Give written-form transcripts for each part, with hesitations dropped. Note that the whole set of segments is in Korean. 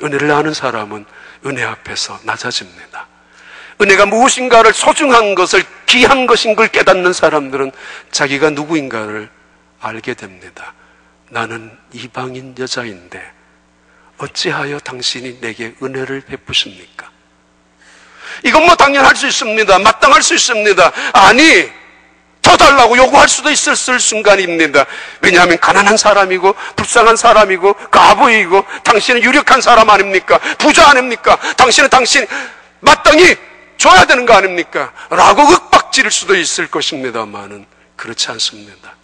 은혜를 아는 사람은 은혜 앞에서 낮아집니다. 은혜가 무엇인가를, 소중한 것을, 귀한 것인 걸 깨닫는 사람들은 자기가 누구인가를 알게 됩니다. 나는 이방인 여자인데 어찌하여 당신이 내게 은혜를 베푸십니까? 이건 뭐 당연할 수 있습니다. 마땅할 수 있습니다. 아니, 더 달라고 요구할 수도 있었을 순간입니다. 왜냐하면 가난한 사람이고 불쌍한 사람이고 과부이고, 당신은 유력한 사람 아닙니까? 부자 아닙니까? 당신은 마땅히 줘야 되는 거 아닙니까? 라고 윽박지를 수도 있을 것입니다만은 그렇지 않습니다.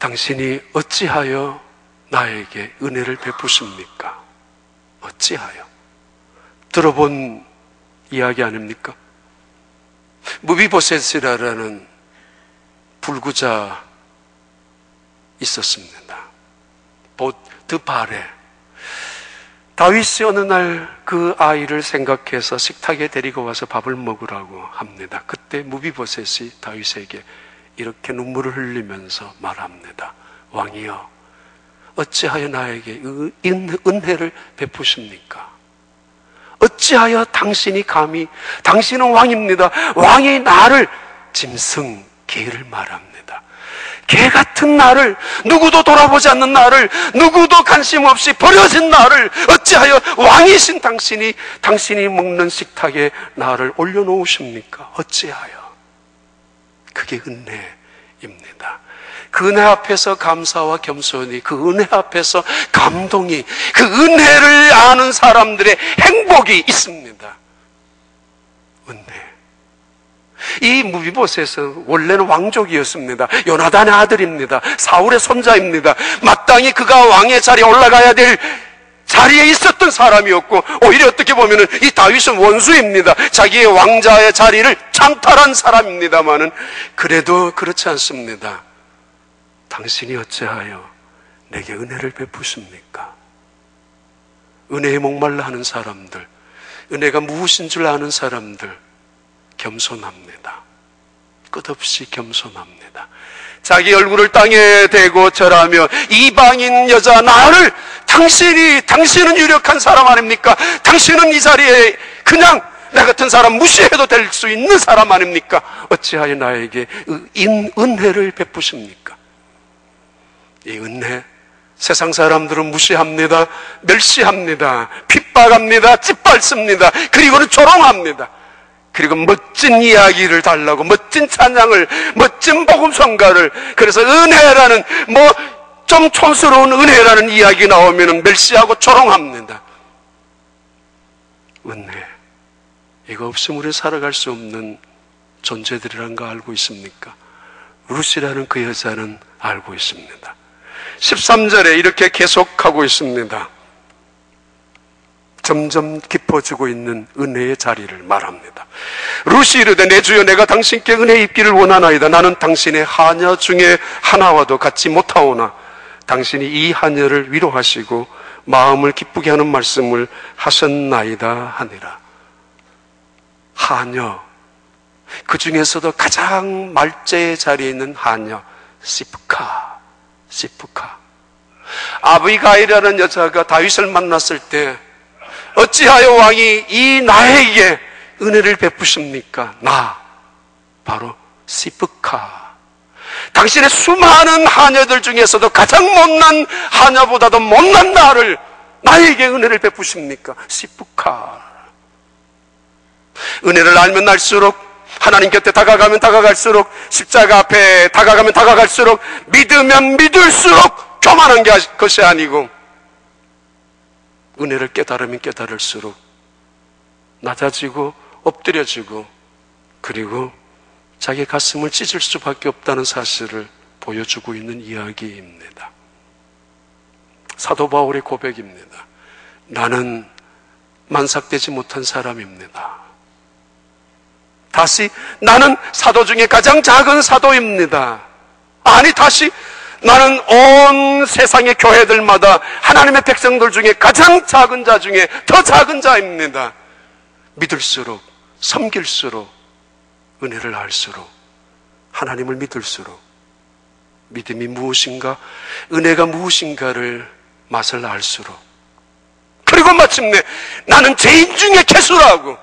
당신이 어찌하여 나에게 은혜를 베푸십니까? 어찌하여? 들어본 이야기 아닙니까? 무비보셋이라는 불구자 있었습니다. 보드발에 다윗이 어느 날 그 아이를 생각해서 식탁에 데리고 와서 밥을 먹으라고 합니다. 그때 무비보셋이 다윗에게 이렇게 눈물을 흘리면서 말합니다. 왕이여, 어찌하여 나에게 은혜를 베푸십니까? 어찌하여 당신이 감히, 당신은 왕입니다. 왕이 나를, 짐승, 개를 말합니다. 개 같은 나를, 누구도 돌아보지 않는 나를, 누구도 관심 없이 버려진 나를 어찌하여 왕이신 당신이 먹는 식탁에 나를 올려놓으십니까? 어찌하여? 그게 은혜입니다. 그 은혜 앞에서 감사와 겸손이, 그 은혜 앞에서 감동이, 그 은혜를 아는 사람들의 행복이 있습니다. 은혜. 이 무비보셋은 원래는 왕족이었습니다. 요나단의 아들입니다. 사울의 손자입니다. 마땅히 그가 왕의 자리에 올라가야 될 자리에 있었던 사람이었고, 오히려 어떻게 보면 이 다윗은 원수입니다. 자기의 왕자의 자리를 창탈한 사람입니다만은 그래도 그렇지 않습니다. 당신이 어찌하여 내게 은혜를 베푸십니까? 은혜에 목말라 하는 사람들, 은혜가 무엇인 줄 아는 사람들, 겸손합니다. 끝없이 겸손합니다. 자기 얼굴을 땅에 대고 절하며, 이방인 여자 나를, 당신은 유력한 사람 아닙니까? 당신은 이 자리에 그냥 나 같은 사람 무시해도 될 수 있는 사람 아닙니까? 어찌하여 나에게 은혜를 베푸십니까? 이 은혜, 세상 사람들은 무시합니다. 멸시합니다. 핍박합니다. 짓밟습니다. 그리고는 조롱합니다. 그리고 멋진 이야기를 달라고, 멋진 찬양을, 멋진 복음성가를, 그래서 은혜라는, 좀 촌스러운 은혜라는 이야기 나오면 멸시하고 조롱합니다. 은혜, 이거 없으면 우리 살아갈 수 없는 존재들이란 거 알고 있습니까? 룻이라는 그 여자는 알고 있습니다. 13절에 이렇게 계속하고 있습니다. 점점 깊어지고 있는 은혜의 자리를 말합니다. 룻이 이르되, 내 주여, 내가 당신께 은혜 입기를 원하나이다. 나는 당신의 하녀 중에 하나와도 같지 못하오나 당신이 이 하녀를 위로하시고 마음을 기쁘게 하는 말씀을 하셨나이다 하니라. 하녀, 그 중에서도 가장 말제의 자리에 있는 하녀, 시프카. 아비가일이라는 여자가 다윗을 만났을 때 어찌하여 왕이 이 나에게 은혜를 베푸십니까? 바로 시프카. 당신의 수많은 하녀들 중에서도 가장 못난 하녀보다도 못난 나를, 나에게 은혜를 베푸십니까? 시프카. 은혜를 알면 알수록, 하나님 곁에 다가가면 다가갈수록, 십자가 앞에 다가가면 다가갈수록, 믿으면 믿을수록 교만한 것이 아니고, 은혜를 깨달으면 깨달을수록 낮아지고 엎드려지고, 그리고 자기 가슴을 찢을 수밖에 없다는 사실을 보여주고 있는 이야기입니다. 사도 바울의 고백입니다. 나는 만삭되지 못한 사람입니다. 다시, 나는 사도 중에 가장 작은 사도입니다. 아니, 다시, 나는 온 세상의 교회들마다 하나님의 백성들 중에 가장 작은 자 중에 더 작은 자입니다. 믿을수록, 섬길수록, 은혜를 알수록, 하나님을 믿을수록, 믿음이 무엇인가, 은혜가 무엇인가를 맛을 알수록 그리고 마침내 나는 죄인 중에 괴수라고.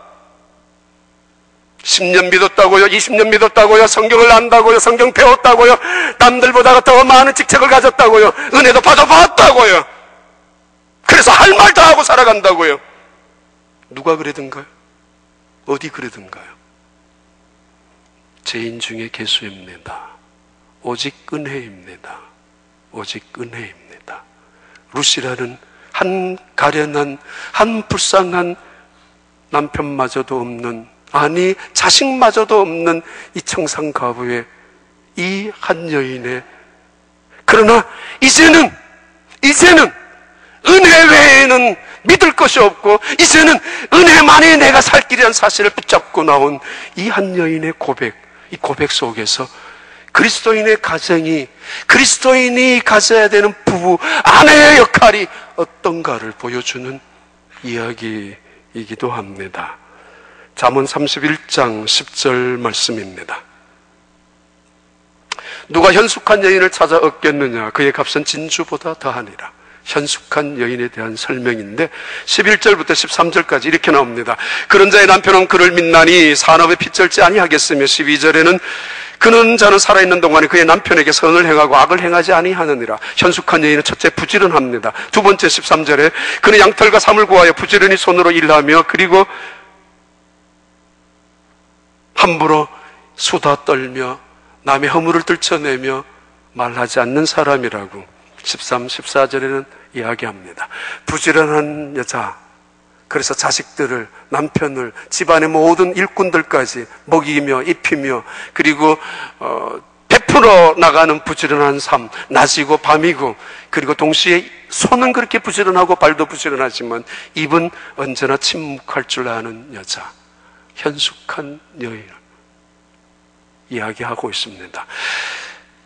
10년 믿었다고요? 20년 믿었다고요? 성경을 안다고요? 성경 배웠다고요? 남들보다 더 많은 직책을 가졌다고요? 은혜도 받아봤다고요? 그래서 할 말 다 하고 살아간다고요? 누가 그러던가요? 어디 그러던가요? 죄인 중에 괴수입니다. 오직 은혜입니다. 오직 은혜입니다. 루시라는 한 가련한, 한 불쌍한 남편마저도 없는, 아니 자식마저도 없는 이 청산가부의 이 한 여인의, 그러나 이제는 은혜 외에는 믿을 것이 없고 이제는 은혜만이 내가 살 길이라는 사실을 붙잡고 나온 이 한 여인의 고백, 이 고백 속에서 그리스도인의 가정이, 그리스도인이 가져야 되는 부부, 아내의 역할이 어떤가를 보여주는 이야기이기도 합니다. 잠언 31장 10절 말씀입니다. 누가 현숙한 여인을 찾아 얻겠느냐? 그의 값은 진주보다 더하니라. 현숙한 여인에 대한 설명인데 11절부터 13절까지 이렇게 나옵니다. 그런 자의 남편은 그를 믿나니 산업에 핏절지 아니하겠으며 12절에는 그는 자는 살아있는 동안에 그의 남편에게 선을 행하고 악을 행하지 아니하느니라. 현숙한 여인은 첫째 부지런합니다. 두 번째 13절에 그는 양털과 삼을 구하여 부지런히 손으로 일하며 그리고 함부로 수다 떨며 남의 허물을 들춰내며 말하지 않는 사람이라고 13, 14절에는 이야기합니다. 부지런한 여자, 그래서 자식들을, 남편을, 집안의 모든 일꾼들까지 먹이며 입히며 그리고 베풀어 나가는 부지런한 삶, 낮이고 밤이고, 그리고 동시에 손은 그렇게 부지런하고 발도 부지런하지만 입은 언제나 침묵할 줄 아는 여자, 현숙한 여인을 이야기하고 있습니다.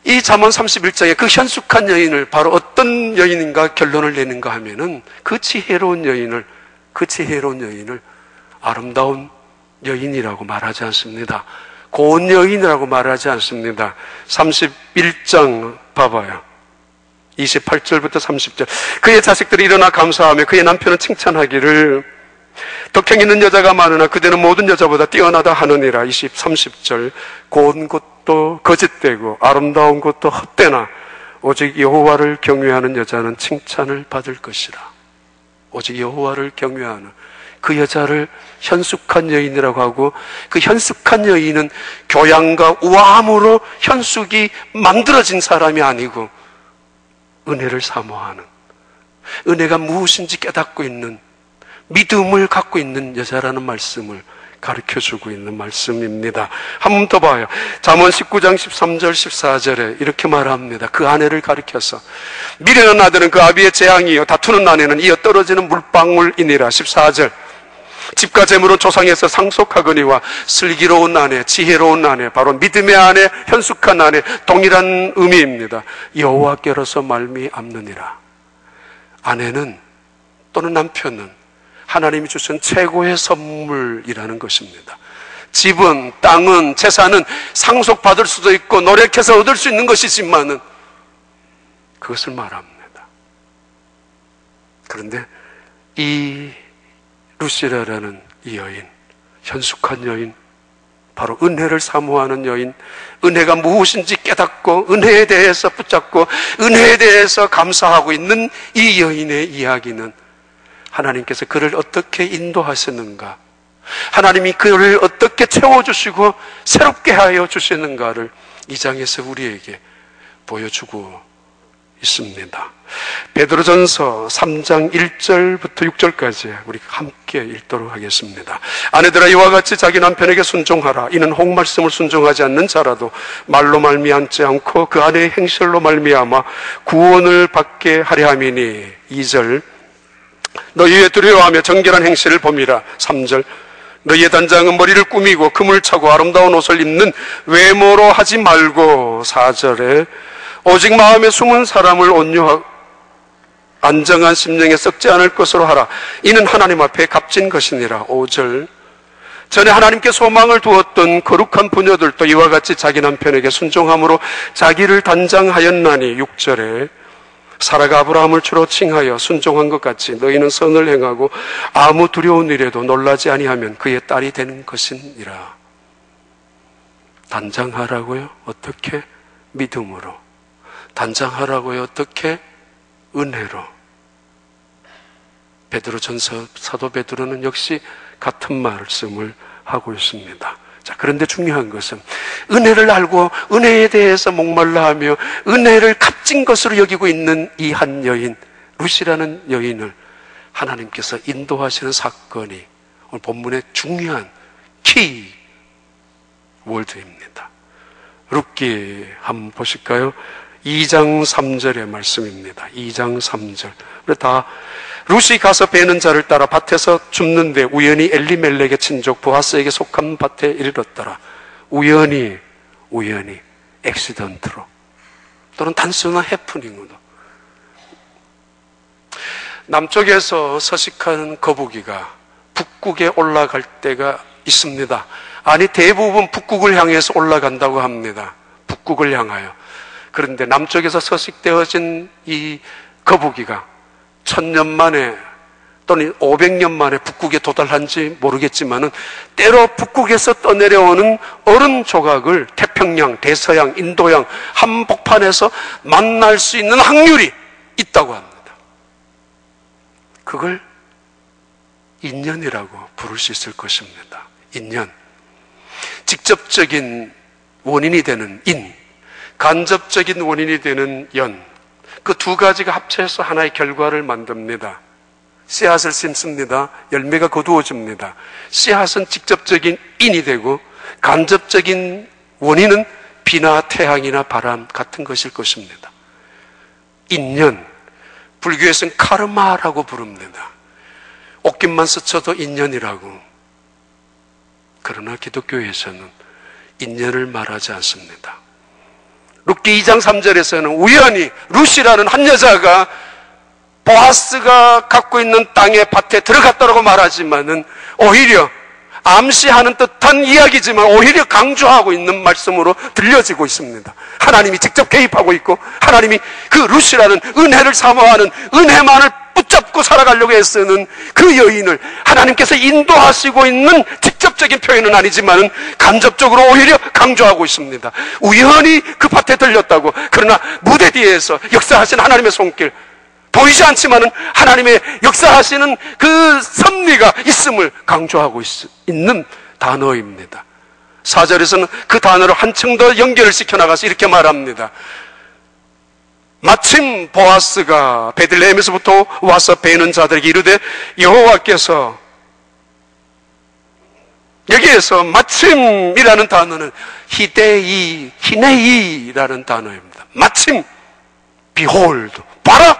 이 잠언 31장에 그 현숙한 여인을 바로 어떤 여인인가 결론을 내는가 하면은 그 지혜로운 여인을 아름다운 여인이라고 말하지 않습니다. 고운 여인이라고 말하지 않습니다. 31장 봐봐요. 28절부터 30절. 그의 자식들이 일어나 감사하며 그의 남편은 칭찬하기를 덕행 있는 여자가 많으나 그대는 모든 여자보다 뛰어나다 하느니라. 30절. 고운 것도 거짓되고 아름다운 것도 헛되나 오직 여호와를 경외하는 여자는 칭찬을 받을 것이라. 오직 여호와를 경외하는 그 여자를 현숙한 여인이라고 하고, 그 현숙한 여인은 교양과 우아함으로 현숙이 만들어진 사람이 아니고 은혜를 사모하는, 은혜가 무엇인지 깨닫고 있는, 믿음을 갖고 있는 여자라는 말씀을 가르쳐주고 있는 말씀입니다. 한 번 더 봐요. 잠언 19장 13절 14절에 이렇게 말합니다. 그 아내를 가리켜서 미련한 아들은 그 아비의 재앙이요 다투는 아내는 이어 떨어지는 물방울이니라. 14절. 집과 재물은 조상에서 상속하거니와 슬기로운 아내, 지혜로운 아내, 바로 믿음의 아내, 현숙한 아내, 동일한 의미입니다. 여호와께로서 말미암느니라. 아내는 또는 남편은 하나님이 주신 최고의 선물이라는 것입니다. 집은, 땅은, 재산은 상속받을 수도 있고 노력해서 얻을 수 있는 것이지만은 그것을 말합니다. 그런데 이 루시라라는 이 여인, 현숙한 여인, 바로 은혜를 사모하는 여인, 은혜가 무엇인지 깨닫고 은혜에 대해서 붙잡고 은혜에 대해서 감사하고 있는 이 여인의 이야기는 하나님께서 그를 어떻게 인도하시는가, 하나님이 그를 어떻게 채워주시고 새롭게 하여 주시는가를 이 장에서 우리에게 보여주고 있습니다. 베드로전서 3장 1절부터 6절까지 우리 함께 읽도록 하겠습니다. 아내들아 이와 같이 자기 남편에게 순종하라. 이는 혹말씀을 순종하지 않는 자라도 말로 말미암지 않고 그 아내의 행실로 말미암아 구원을 받게 하려 함이니. 2절. 너희의 두려워하며 정결한 행실을 봄이라. 3절. 너희의 단장은 머리를 꾸미고 금을 차고 아름다운 옷을 입는 외모로 하지 말고. 4절에 오직 마음에 숨은 사람을 온유하고 안정한 심령에 썩지 않을 것으로 하라. 이는 하나님 앞에 값진 것이니라. 5절. 전에 하나님께 소망을 두었던 거룩한 부녀들도 이와 같이 자기 남편에게 순종함으로 자기를 단장하였나니. 6절에 사라가 아브라함을 주로 칭하여 순종한 것 같이 너희는 선을 행하고 아무 두려운 일에도 놀라지 아니하면 그의 딸이 되는 것이니라. 단장하라고요? 어떻게? 믿음으로. 단장하라고요? 어떻게? 은혜로. 베드로전서 사도 베드로는 역시 같은 말씀을 하고 있습니다. 자, 그런데 중요한 것은 은혜를 알고 은혜에 대해서 목말라 하며 은혜를 값진 것으로 여기고 있는 이 한 여인, 룻이라는 여인을 하나님께서 인도하시는 사건이 오늘 본문의 중요한 키 월드입니다. 룻기 한번 보실까요? 2장 3절의 말씀입니다. 2장 3절. 다 룻이 가서 베는 자를 따라 밭에서 줍는데 우연히 엘리멜렉의 친족 보아스에게 속한 밭에 이르렀더라. 우연히 액시던트로 또는 단순한 해프닝으로. 남쪽에서 서식하는 거북이가 북극에 올라갈 때가 있습니다. 아니, 대부분 북극을 향해서 올라간다고 합니다. 북극을 향하여. 그런데 남쪽에서 서식되어진 이 거북이가 1000년 만에 또는 500년 만에 북극에 도달한지 모르겠지만은 때로 북극에서 떠내려오는 얼음 조각을 태평양, 대서양, 인도양 한복판에서 만날 수 있는 확률이 있다고 합니다. 그걸 인연이라고 부를 수 있을 것입니다. 인연. 직접적인 원인이 되는 인, 간접적인 원인이 되는 연. 그 두 가지가 합쳐서 하나의 결과를 만듭니다. 씨앗을 심습니다. 열매가 거두어집니다. 씨앗은 직접적인 인이 되고 간접적인 원인은 비나 태양이나 바람 같은 것일 것입니다. 인연, 불교에서는 카르마라고 부릅니다. 옷깃만 스쳐도 인연이라고. 그러나 기독교에서는 인연을 말하지 않습니다. 룻기 2장 3절에서는 우연히 룻이라는 한 여자가 보아스가 갖고 있는 땅의 밭에 들어갔다고 말하지만은 오히려 암시하는 듯한 이야기지만 오히려 강조하고 있는 말씀으로 들려지고 있습니다. 하나님이 직접 개입하고 있고 하나님이 그 룻이라는 은혜를 사모하는 은혜만을 붙잡고 살아가려고 애쓰는 그 여인을 하나님께서 인도하시고 있는 직접적인 표현은 아니지만 간접적으로 오히려 강조하고 있습니다. 우연히 그 밭에 들렸다고. 그러나 무대 뒤에서 역사하신 하나님의 손길, 보이지 않지만은 하나님의 역사하시는 그 섭리가 있음을 강조하고 있는 단어입니다. 4절에서는 그 단어를 한층 더 연결을 시켜나가서 이렇게 말합니다. 마침 보아스가 베들레헴에서부터 와서 베는 자들에게 이르되 여호와께서, 여기에서 마침이라는 단어는 히네이라는 단어입니다. 마침, behold, 봐라!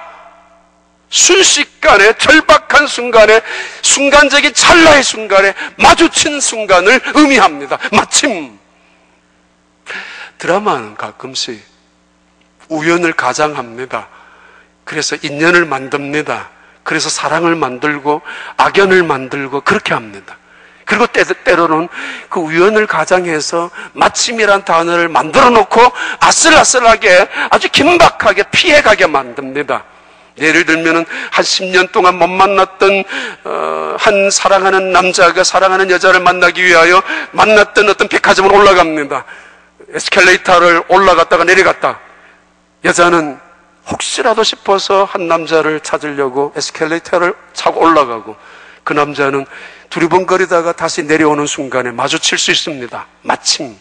순식간에, 절박한 순간에, 순간적인 찰나의 순간에 마주친 순간을 의미합니다. 마침. 드라마는 가끔씩 우연을 가장합니다. 그래서 인연을 만듭니다. 그래서 사랑을 만들고 악연을 만들고 그렇게 합니다. 그리고 때로는 그 우연을 가장해서 마침이란 단어를 만들어 놓고 아슬아슬하게 아주 긴박하게 피해가게 만듭니다. 예를 들면은 한 10년 동안 못 만났던 한 사랑하는 남자가 사랑하는 여자를 만나기 위하여 만났던 어떤 백화점을 올라갑니다. 에스컬레이터를 올라갔다가 내려갔다. 여자는 혹시라도 싶어서 한 남자를 찾으려고 에스컬레이터를 차고 올라가고 그 남자는 두리번거리다가 다시 내려오는 순간에 마주칠 수 있습니다. 마침.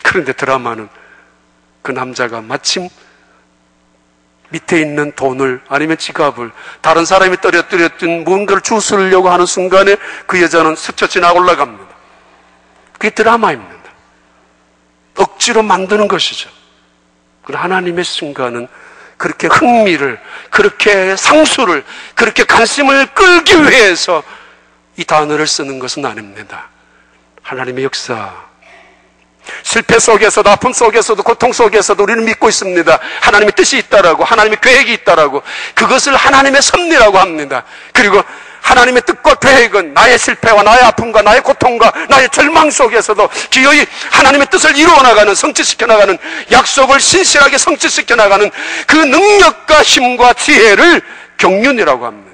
그런데 드라마는 그 남자가 마침 밑에 있는 돈을 아니면 지갑을 다른 사람이 떨어뜨렸던 무언가를 주우려고 하는 순간에 그 여자는 스쳐 지나 올라갑니다. 그게 드라마입니다. 억지로 만드는 것이죠. 그러나 하나님의 순간은 그렇게 흥미를, 그렇게 상수를, 그렇게 관심을 끌기 위해서 이 단어를 쓰는 것은 아닙니다. 하나님의 역사. 실패 속에서도 아픔 속에서도 고통 속에서도 우리는 믿고 있습니다. 하나님의 뜻이 있다라고, 하나님의 계획이 있다라고, 그것을 하나님의 섭리라고 합니다. 그리고 하나님의 뜻과 계획은 나의 실패와 나의 아픔과 나의 고통과 나의 절망 속에서도 기어이 하나님의 뜻을 이루어 나가는, 성취시켜 나가는, 약속을 신실하게 성취시켜 나가는 그 능력과 힘과 지혜를 경륜이라고 합니다.